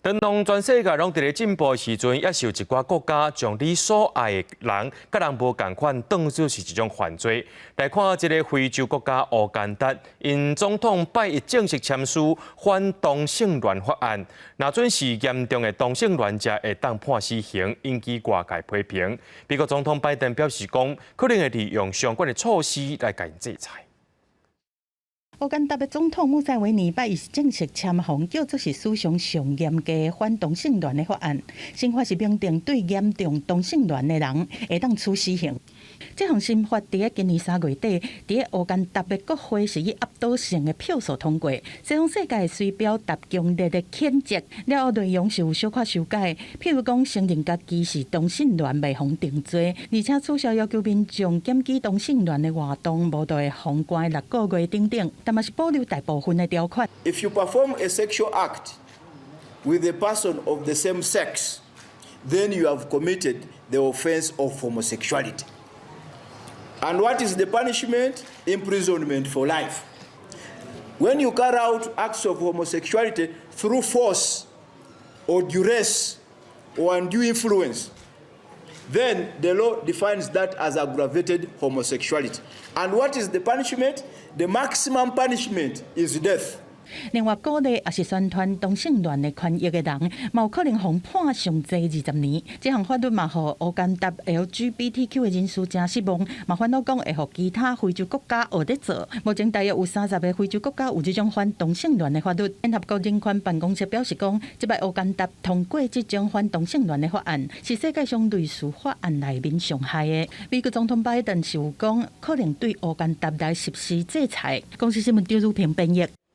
当全世界拢伫咧进步的时阵，也是有一寡国家将你所爱的人，甲人无共款，当作是一种犯罪。来看一个非洲国家乌干达，因总统拜一正式签署反同性恋法案，若准是严重的同性恋者会当判死刑，引起外界批评。美国总统拜登表示讲，可能会利用相关的措施来甲因制裁。乌干达的总统穆塞维尼拜一正式签署叫做是史上上严格的反同性恋的法案，新法是明定对严重同性恋的人会当处死刑。这项新法伫今年3月底，伫乌干达的国会是以压倒性的票数通过，西方世界虽表达强烈的谴责，了后内容是有小可修改，譬如讲承认家己是同性恋未妨定罪，而且取消要求民众检举同性恋的活动，无都会封关6个月等等，但嘛是保留大部分的条款。If you perform a sexual act with a person of the same sex, then you have committed the offense of homosexuality. And what is the punishment? Imprisonment for life. When you carry out acts of homosexuality through force or duress or undue influence, then the law defines that as aggravated homosexuality. And what is the punishment? The maximum punishment is death. 另外，鼓励也是宣传同性恋的权益的人，嘛有可能被判上济20年。这项法律嘛，互乌干达 LGBTQ 的人士真失望，嘛烦恼讲会互其他非洲国家学得做。目前大约有30个非洲国家有这种反同性恋的法律。联合国人权办公室表示讲，这摆乌干达通过这种反同性恋的法案，是世界上类似法案内面上害的。美国总统拜登是有讲，可能对乌干达来实施制裁。公司新闻赵如平编译。